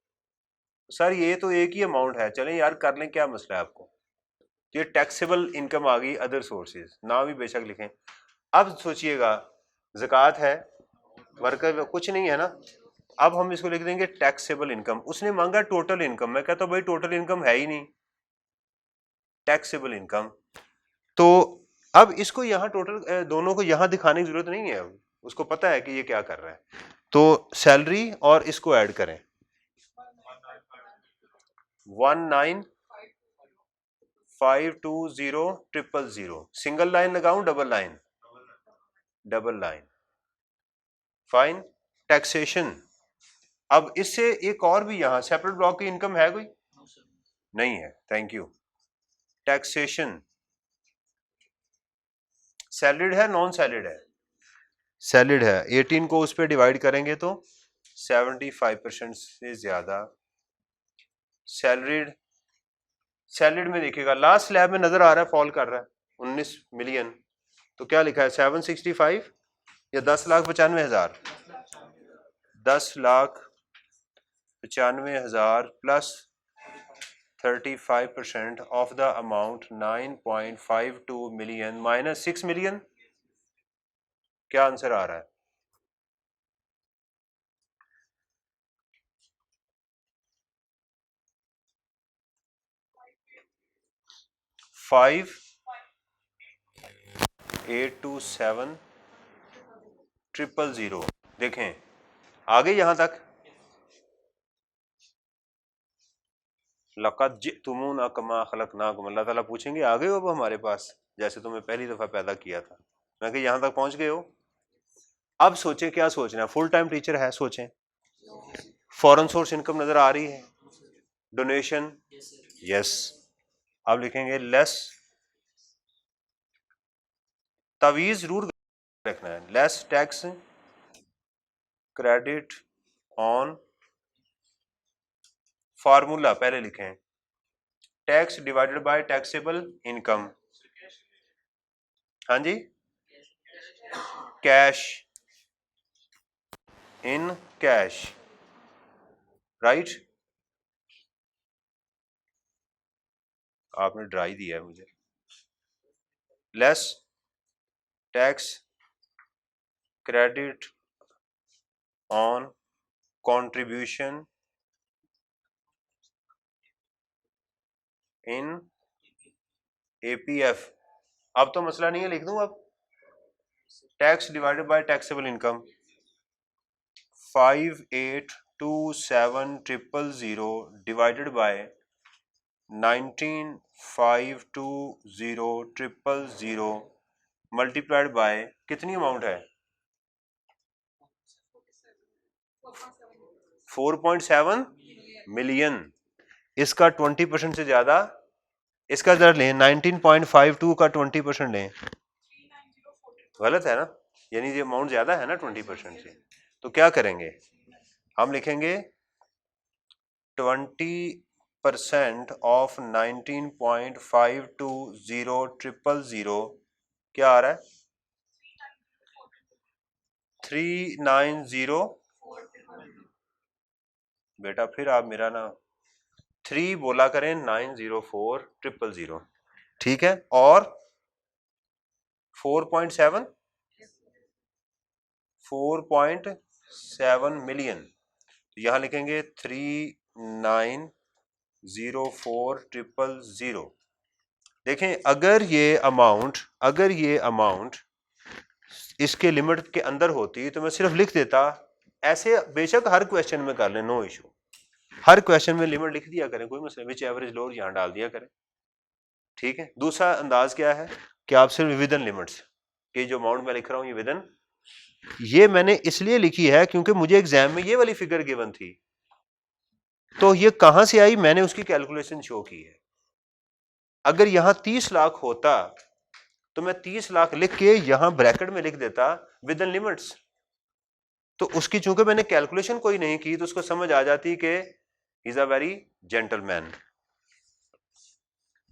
सर ये तो एक ही अमाउंट है, चलें यार कर लें, क्या मसला है आपको। ये टैक्सेबल इनकम आ गई, अदर सोर्सेज ना भी बेशक लिखें। अब सोचिएगा, ज़कात है, वर्कर कुछ नहीं है ना, अब हम इसको लिख देंगे टैक्सेबल इनकम। उसने मांगा टोटल इनकम, मैं कहता हूं भाई टोटल इनकम है ही नहीं, टैक्सेबल इनकम। तो अब इसको यहां टोटल दोनों को यहां दिखाने की जरूरत नहीं है, अब उसको पता है कि ये क्या कर रहा है। तो सैलरी और इसको ऐड करें, 1952000, सिंगल लाइन लगाऊं double line, double line, fine. Taxation, अब इससे एक और भी यहां सेपरेट ब्लॉक की इनकम है कोई, नहीं है, थैंक यू। टैक्सेशन सैलरीड है, नॉन सैलरीड है, सैलरीड है। 18 को उस पर डिवाइड करेंगे तो 75% से ज्यादा सैलरीड। सैलरीड में देखिएगा लास्ट स्लैब में नजर आ रहा है, फॉल कर रहा है 19 मिलियन। तो क्या लिखा है, 765 या 10,95,000, 10,95,000 plus 35% of the amount 9.52 million minus 6 million. क्या आंसर आ रहा है, 5827,000। देखें आगे यहां तक, लक़द जिअ्तुमूना कमा खलक़नाकुम, अल्लाह ताला पूछेंगे आ गए हो अब हमारे पास, जैसे तुम्हें पहली दफा पैदा किया था। मैं कि यहां तक पहुंच गए हो। अब सोचें क्या सोचना है, फुल टाइम टीचर है, सोचें फॉरेन सोर्स इनकम नजर आ रही है, डोनेशन यस। अब लिखेंगे लेस, तवीज जरूर रखना है, less tax credit on, formula पहले लिखें, tax divided by taxable income. हाँ जी, कैश इन कैश, राइट। आपने ड्राई दिया है मुझे, less tax credit on contribution in APF. अब तो मसला नहीं है, लिख दूं अब, tax divided by taxable income 5827,000 divided by 19,52,000 multiplied by कितनी अमाउंट है, 4.7 मिलियन। इसका 20% से ज्यादा, इसका जरा लें 19.52 का 20% लें, गलत है ना, यानी ये अमाउंट ज्यादा है ना 20% से। तो क्या करेंगे, हम लिखेंगे 20% ऑफ 19.520000 क्या आ रहा है, 390। बेटा फिर आप मेरा ना 3 बोला करें, 904,000, ठीक है। और 4.7 मिलियन, यहां लिखेंगे 3904000 देखें, अगर ये अमाउंट इसके लिमिट के अंदर होती तो मैं सिर्फ लिख देता। ऐसे बेशक हर क्वेश्चन में कर लें, नो इशू, हर क्वेश्चन में लिमिट लिख दिया करें, कोई मसला, विच एवरेज लोअर यहां डाल दिया करें, ठीक है। दूसरा अंदाज क्या है कि आप सिर्फ विद इन लिमिट्स, कि जो अमाउंट मैं लिख रहा हूं ये विद इन, ये मैंने इसलिए लिखी है क्योंकि मुझे एग्जाम में ये वाली फिगर गिवन थी, तो ये कहां से आई, मैंने उसकी कैलकुलेशन शो की है। अगर यहां 30 लाख होता तो मैं 30 लाख लिख के यहां ब्रैकेट में लिख देता विद इन लिमिट्स, तो उसकी चूंकि मैंने कैलकुलेशन कोई नहीं की तो उसको समझ आ जाती कि is a very gentleman,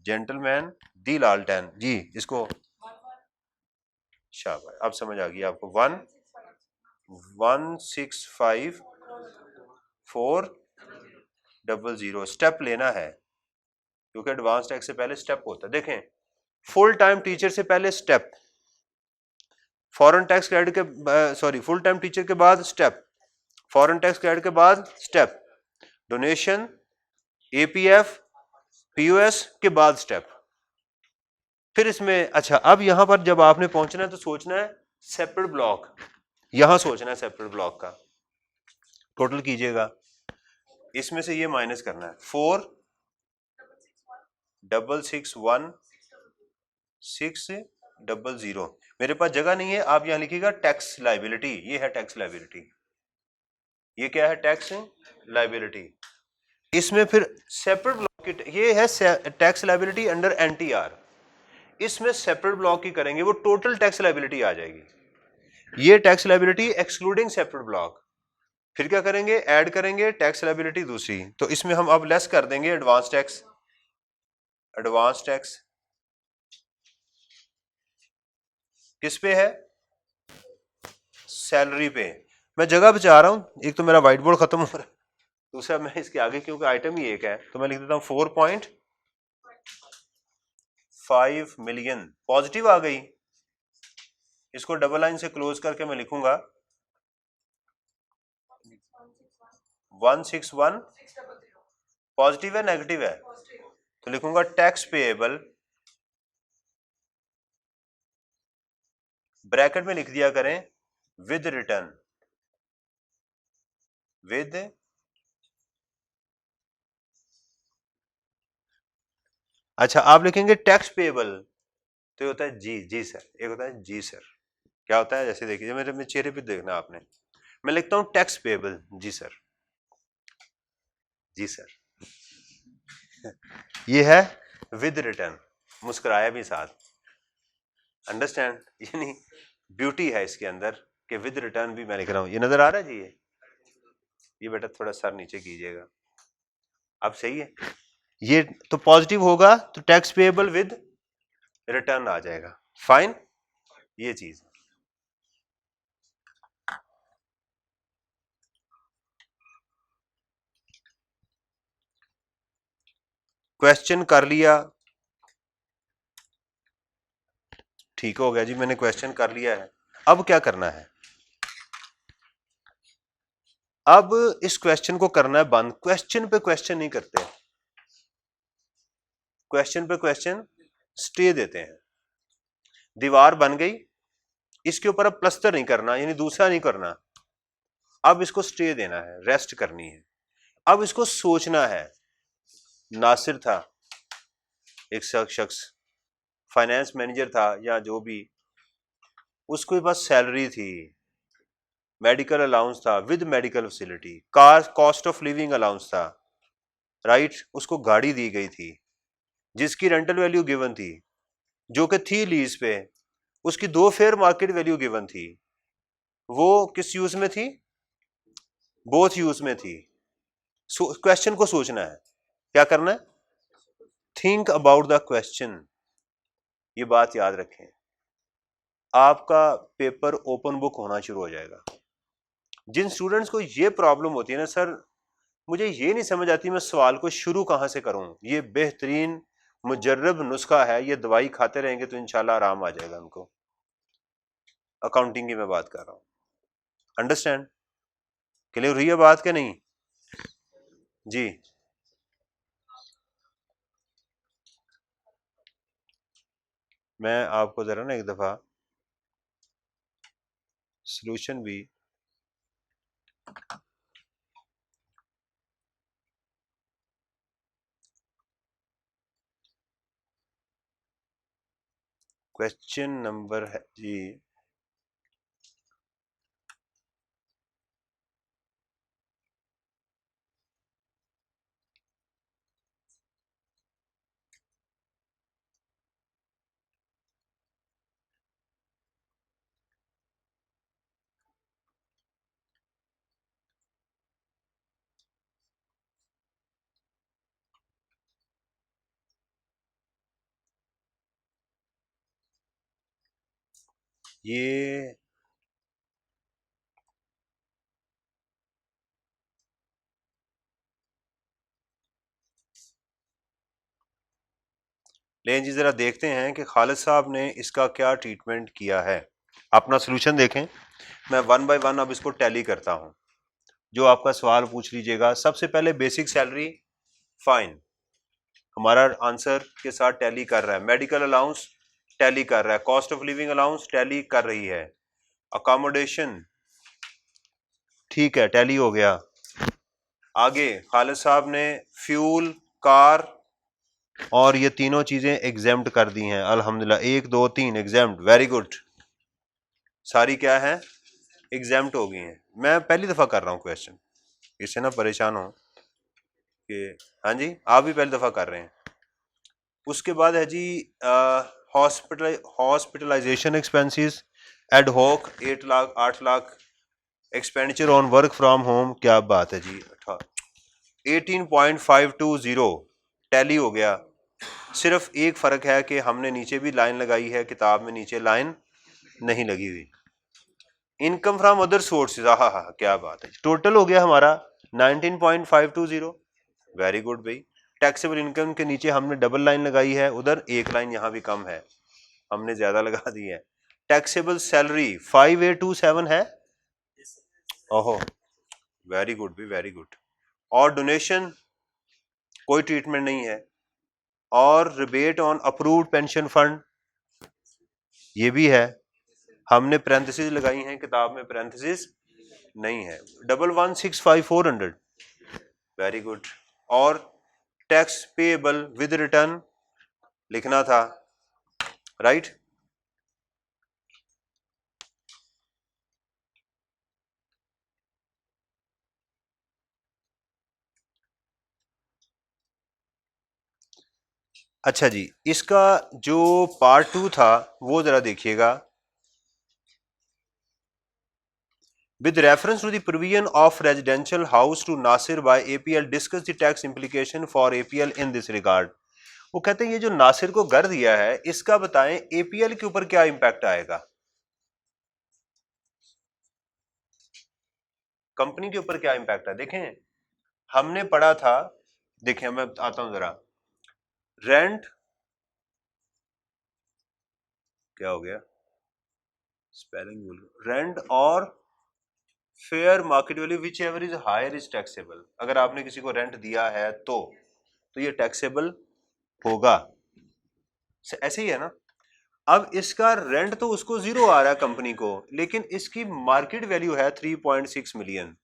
gentleman दी लालटेन जी, इसको शाबाश, अब समझ आ गई आपको। 1,165,400 स्टेप लेना है क्योंकि एडवांस टैक्स से पहले स्टेप होता है। देखें, फुल टाइम टीचर से पहले स्टेप, फॉरेन टैक्स क्रेडिट के सॉरी फुल टाइम टीचर के बाद स्टेप, फॉरेन टैक्स क्रेडिट के बाद स्टेप, डोनेशन, एपीएफ, पीओएस के बाद स्टेप, फिर इसमें अच्छा, अब यहां पर जब आपने पहुंचना है तो सोचना है सेपरेट ब्लॉक, यहां सोचना है सेपरेट ब्लॉक का टोटल कीजिएगा, इसमें से ये माइनस करना है 4,661,600। मेरे पास जगह नहीं है, आप यहां लिखिएगा टैक्स लाइबिलिटी, ये है टैक्स लाइबिलिटी, ये क्या है टैक्स लाइबिलिटी। इसमें फिर सेपरेट ब्लॉक की, ये है टैक्स लाइबिलिटी अंडर एनटीआर, इसमें सेपरेट ब्लॉक की करेंगे वो टोटल टैक्स लाइबिलिटी आ जाएगी, ये tax liability excluding separate block. फिर क्या करेंगे, ऐड करेंगे टैक्स लाइबिलिटी दूसरी, तो इसमें हम अब लेस कर देंगे एडवांस टैक्स, एडवांस टैक्स किस पे है, सैलरी पे। मैं जगह बचा रहा हूं, एक तो मेरा व्हाइट बोर्ड खत्म हो रहा है, दूसरा मैं इसके आगे क्योंकि आइटम ही एक है तो मैं लिख देता हूं 4.5 मिलियन, पॉजिटिव आ गई, इसको डबल लाइन से क्लोज करके मैं लिखूंगा 161, पॉजिटिव है नेगेटिव है, तो लिखूंगा टैक्स पेएबल, ब्रैकेट में लिख दिया करें विद रिटर्न, विद अच्छा आप लिखेंगे टैक्स पेएबल, तो ये होता है जी, जी सर, एक होता है जी सर, क्या होता है जैसे देखिए मेरे चेहरे पे देखना आपने, मैं लिखता हूं टैक्स पेएबल, जी सर, जी सर, ये है विद रिटर्न, मुस्कुराया भी साथ, अंडरस्टैंड, यानी ब्यूटी है इसके अंदर कि विद रिटर्न भी मैं लिख रहा हूं, ये नजर आ रहा है जी, ये बेटा थोड़ा सर नीचे कीजिएगा, अब सही है, ये तो पॉजिटिव होगा तो टैक्स पेएबल विद रिटर्न आ जाएगा, फाइन, ये चीज। क्वेश्चन कर लिया, ठीक हो गया जी, मैंने क्वेश्चन कर लिया है, अब क्या करना है, अब इस क्वेश्चन को करना है बंद, क्वेश्चन पे क्वेश्चन नहीं करते, क्वेश्चन पे क्वेश्चन स्टे देते हैं, दीवार बन गई, इसके ऊपर अब प्लस्तर नहीं करना, यानी दूसरा नहीं करना, अब इसको स्टे देना है, रेस्ट करनी है, अब इसको सोचना है। नासिर था एक शख्स, फाइनेंस मैनेजर था या जो भी, उसके पास सैलरी थी, मेडिकल अलाउंस था with medical facility, car cost of living allowance था, राइट, उसको गाड़ी दी गई थी जिसकी रेंटल वैल्यू गिवन थी, जो कि थी लीज पे, उसकी 2 फेयर मार्केट वैल्यू गिवन थी, वो किस यूज में थी, बोथ यूज में थी। क्वेश्चन को सोचना है, क्या करना है, थिंक अबाउट द क्वेश्चन, ये बात याद रखें, आपका पेपर ओपन बुक होना शुरू हो जाएगा। जिन स्टूडेंट्स को ये प्रॉब्लम होती है ना, सर मुझे ये नहीं समझ आती मैं सवाल को शुरू कहां से करूं, ये बेहतरीन मुजर्रब नुस्खा है, ये दवाई खाते रहेंगे तो इंशाल्लाह आराम आ जाएगा उनको, अकाउंटिंग की मैं बात कर रहा हूं, अंडरस्टैंड, क्लियर हुई है बात के नहीं जी, मैं आपको जरा ना एक दफा सॉल्यूशन भी क्वेश्चन नंबर है जी, ये लेकिन जी जरा देखते हैं कि खालिद साहब ने इसका क्या ट्रीटमेंट किया है। अपना सोल्यूशन देखें, मैं वन बाय वन अब इसको टैली करता हूं। जो आपका सवाल पूछ लीजिएगा, सबसे पहले बेसिक सैलरी फाइन, हमारा आंसर के साथ टैली कर रहा है। मेडिकल अलाउंस टैली कर रहा है, cost of living allowance tally कर रही है, अकोमोडेशन ठीक है टैली हो गया। आगे खालिद साहब ने फ्यूल, कार और ये तीनों चीजें एग्जेम्प्ट कर दी हैं अल्हम्दुलिल्लाह, 1 2 3 एग्जेम्प्ट, वेरी गुड। सारी क्या है, एग्जेम्प्ट हो गई हैं। मैं पहली दफा कर रहा हूँ क्वेश्चन, इससे ना परेशान हो कि हाँ जी आप भी पहली दफा कर रहे हैं। उसके बाद है जी hospitalisation expenses ad hoc 8 lakh expenditure on work from home, क्या बात है जी। 18.520 टैली हो गया। सिर्फ एक फर्क है कि हमने नीचे भी लाइन लगाई है, किताब में नीचे लाइन नहीं लगी हुई। इनकम फ्रॉम अदर सोर्सेज, हाँ हाँ क्या बात है, टोटल हो गया हमारा 19.520, वेरी गुड भाई। टैक्सेबल इनकम के नीचे हमने डबल लाइन लगाई है, उधर एक लाइन यहाँ भी कम है, हमने ज्यादा लगा दी है। टैक्सेबल सैलरी 5827 है, ओहो वेरी गुड भी वेरी गुड। और डोनेशन कोई ट्रीटमेंट नहीं है, और rebate on approved pension fund ये भी है, हमने पैरेंथेसिस लगाई हैं, किताब में पैरेंथेसिस नहीं है। 1165,400 वेरी गुड। और टैक्स पेएबल विद रिटर्न लिखना था, राइट। अच्छा जी, इसका जो पार्ट 2 था वो जरा देखिएगा। With reference to the provision of residential house to Nasir by APL, discuss the tax implication for APL in this regard. वो कहते हैं ये जो नासिर को घर दिया है इसका बताएं APL के ऊपर क्या इंपैक्ट आएगा, कंपनी के ऊपर क्या इंपैक्ट है। देखें हमने पढ़ा था, देखें मैं आता हूं जरा, रेंट क्या हो गया, स्पेलिंग भूल गया, रेंट और fair market value whichever is higher is taxable. अगर आपने किसी को रेंट दिया है तो ये टैक्सेबल होगा, ऐसे ही है ना। अब इसका रेंट तो उसको जीरो आ रहा है कंपनी को, लेकिन इसकी मार्केट वैल्यू है 3.6 मिलियन,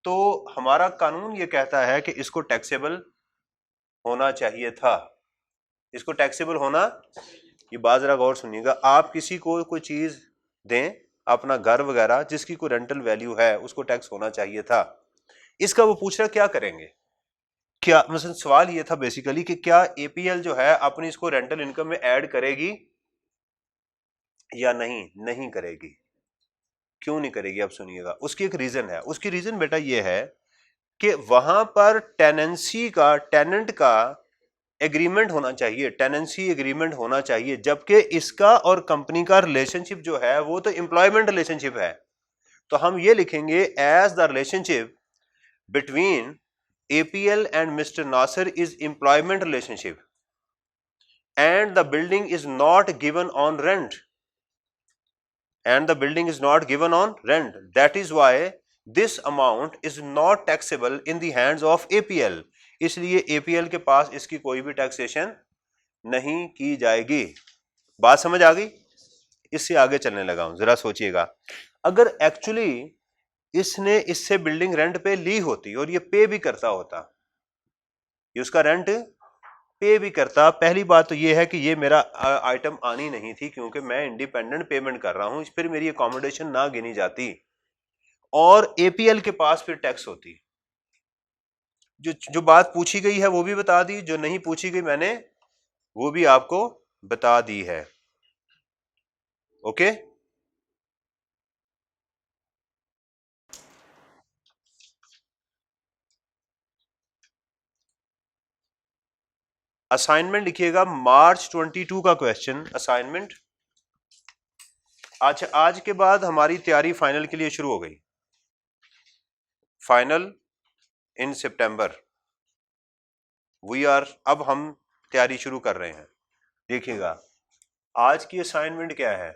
तो हमारा कानून ये कहता है कि इसको टैक्सेबल होना चाहिए था, इसको टैक्सेबल होना। ये बात जरा गौर सुनिएगा, आप किसी को कोई चीज दें, अपना घर वगैरह जिसकी कोई रेंटल वैल्यू है उसको टैक्स होना चाहिए था। इसका वो पूछ रहा क्या करेंगे, क्या मतलब सवाल ये था बेसिकली कि क्या एपीएल जो है अपनी इसको रेंटल इनकम में ऐड करेगी या नहीं, नहीं करेगी। क्यों नहीं करेगी अब सुनिएगा, उसकी एक रीजन है। उसकी रीजन बेटा ये है कि वहां पर टेनेंसी का, टेनेंट का एग्रीमेंट होना चाहिए, टेनेंसी एग्रीमेंट होना चाहिए, जबकि इसका और कंपनी का रिलेशनशिप जो है वो तो एम्प्लॉयमेंट रिलेशनशिप है। तो हम ये लिखेंगे as the relationship between APL and Mr. Nasser is employment relationship and the building is not given on rent, and the building is not given on rent, that is why this amount is not taxable in the hands of APL. इसलिए एपीएल के पास इसकी कोई भी टैक्सेशन नहीं की जाएगी। बात समझ आ गई? इससे आगे चलने लगा हूं, जरा सोचिएगा, अगर एक्चुअली इसने इससे बिल्डिंग रेंट पे ली होती और ये पे भी करता होता, ये उसका रेंट पे भी करता, पहली बात तो ये है कि ये मेरा आइटम आनी नहीं थी क्योंकि मैं इंडिपेंडेंट पेमेंट कर रहा हूं, फिर मेरी अकोमोडेशन ना गिनी जाती और एपीएल के पास फिर टैक्स होती। जो जो बात पूछी गई है वो भी बता दी, जो नहीं पूछी गई मैंने वो भी आपको बता दी है। ओके, असाइनमेंट लिखिएगा मार्च 22 का क्वेश्चन असाइनमेंट। अच्छा, आज के बाद हमारी तैयारी फाइनल के लिए शुरू हो गई, final in September we are, अब हम तैयारी शुरू कर रहे हैं। देखिएगा आज की असाइनमेंट क्या है,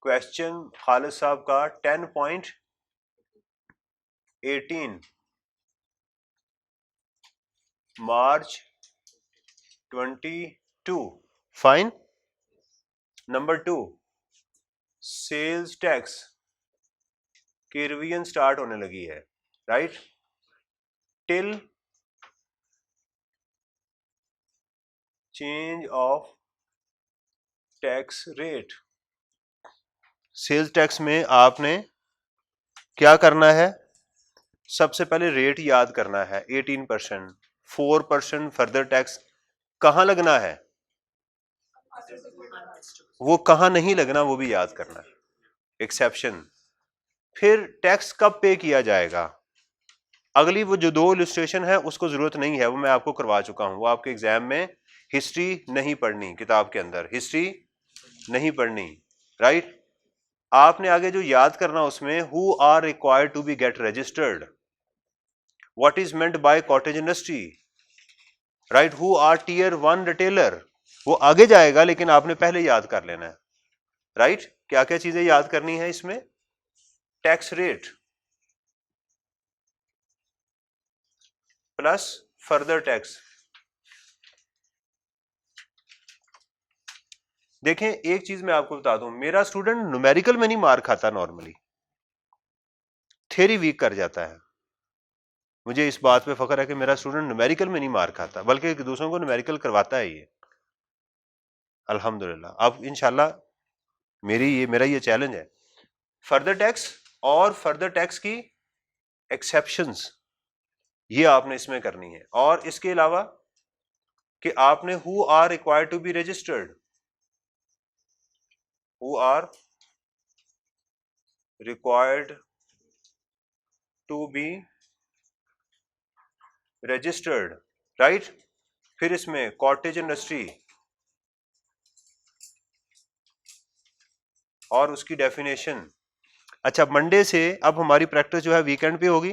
क्वेश्चन खालिद साहब का 10.18 मार्च 22। फाइन। नंबर 2, सेल्स टैक्स की रिवीजन स्टार्ट होने लगी है, right, till change of tax rate. Sales tax में आपने क्या करना है, सबसे पहले रेट याद करना है 18%, 4% फर्दर टैक्स कहां लगना है, वो कहां नहीं लगना वो भी याद करना है, एक्सेप्शन। फिर टैक्स कब पे किया जाएगा, अगली वो जो 2 इलस्ट्रेशन है उसको जरूरत नहीं है, वो मैं आपको करवा चुका हूं, वो आपके एग्जाम में हिस्ट्री नहीं पढ़नी, किताब के अंदर हिस्ट्री नहीं पढ़नी, राइट। आपने आगे जो याद करना उसमें who are required to be get registered, what is meant by cottage industry, right, who are tier 1 retailer, वो आगे जाएगा लेकिन आपने पहले याद कर लेना है, राइट। क्या क्या चीजें याद करनी है इसमें, tax rate plus further tax. देखें एक चीज मैं आपको बता दूं, मेरा स्टूडेंट न्यूमेरिकल में नहीं मार खाता, नॉर्मली थ्योरी वीक कर जाता है। मुझे इस बात पे फख्र है कि मेरा स्टूडेंट न्यूमेरिकल में नहीं मार खाता, बल्कि दूसरों को न्यूमेरिकल करवाता है ये, अल्हम्दुलिल्लाह। अब इंशाल्लाह मेरा ये चैलेंज है, फर्दर टैक्स और फर्दर टैक्स की एक्सेप्शंस ये आपने इसमें करनी है, और इसके अलावा कि आपने who are required to be registered, who are required to be registered, right. फिर इसमें कॉटेज इंडस्ट्री और उसकी डेफिनेशन। अच्छा, मंडे से अब हमारी प्रैक्टिस जो है वीकेंड पे होगी,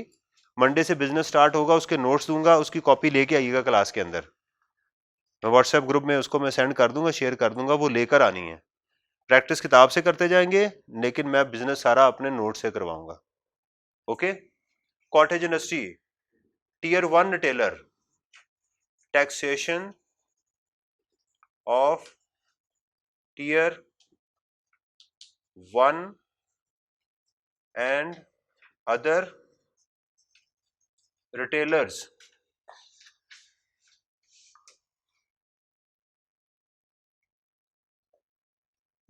मंडे से बिजनेस स्टार्ट होगा, उसके नोट्स दूंगा, उसकी कॉपी लेके आइएगा क्लास के अंदर, मैं व्हाट्सएप ग्रुप में उसको मैं सेंड कर दूंगा, शेयर कर दूंगा, वो लेकर आनी है। प्रैक्टिस किताब से करते जाएंगे लेकिन मैं बिजनेस सारा अपने नोट से करवाऊंगा। Okay, cottage industry, tier 1 retailer, taxation of tier 1 and other retailers,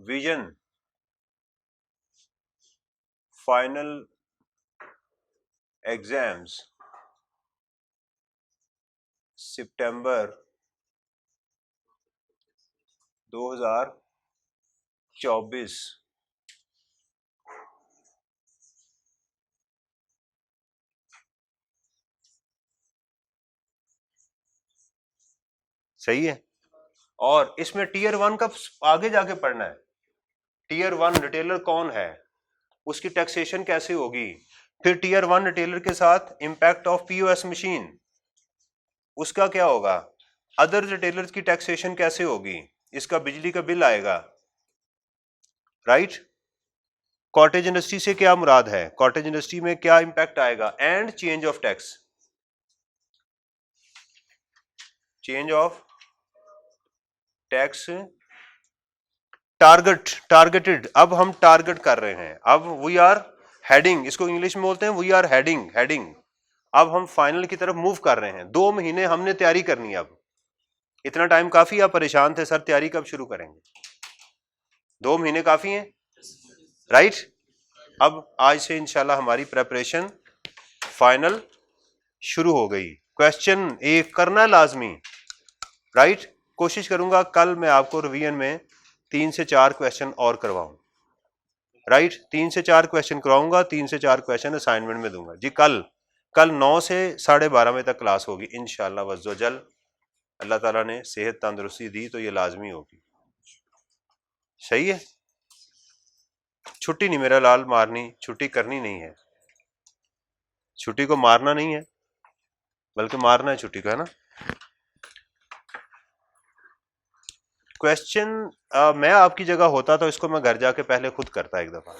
vision final exams September 2024। सही है, और इसमें टीयर 1 का आगे जाके पढ़ना है, टीयर 1 रिटेलर कौन है, उसकी टैक्सेशन कैसे होगी, फिर टीयर 1 रिटेलर के साथ इंपैक्ट ऑफ पीओएस मशीन, उसका क्या होगा, अदर रिटेलर्स की टैक्सेशन कैसे होगी, इसका बिजली का बिल आएगा, राइट। कॉटेज इंडस्ट्री से क्या मुराद है, कॉटेज इंडस्ट्री में क्या इंपैक्ट आएगा, and change of tax, change of tax, targeted, अब हम टारगेट कर रहे हैं, अब वी आर हेडिंग, इसको इंग्लिश में बोलते हैं वी आर हेडिंग, अब हम फाइनल की तरफ मूव कर रहे हैं। 2 महीने हमने तैयारी करनी है, अब इतना टाइम काफी, आप परेशान थे सर तैयारी कब शुरू करेंगे, 2 महीने काफी हैं, राइट। अब आज से इंशाल्लाह हमारी प्रेपरेशन फाइनल शुरू हो गई। क्वेश्चन 1 करना लाजमी, राइट। कोशिश करूंगा कल मैं आपको रिवीजन में 3 से 4 क्वेश्चन और करवाऊं, राइट। 3 से 4 क्वेश्चन करवाऊंगा, 3 से 4 क्वेश्चन असाइनमेंट में दूंगा जी। कल 9 से 12:30 बजे तक क्लास होगी इंशाल्लाह वज़्ज़ल। अल्लाह ताला ने सेहत तंदुरुस्ती दी तो ये लाजमी होगी, सही है। छुट्टी नहीं मेरा लाल मारनी, छुट्टी करनी नहीं है, छुट्टी को मारना नहीं है बल्कि मारना है छुट्टी को, है ना। क्वेश्चन मैं आपकी जगह होता तो इसको मैं घर जाके पहले खुद करता एक दफा,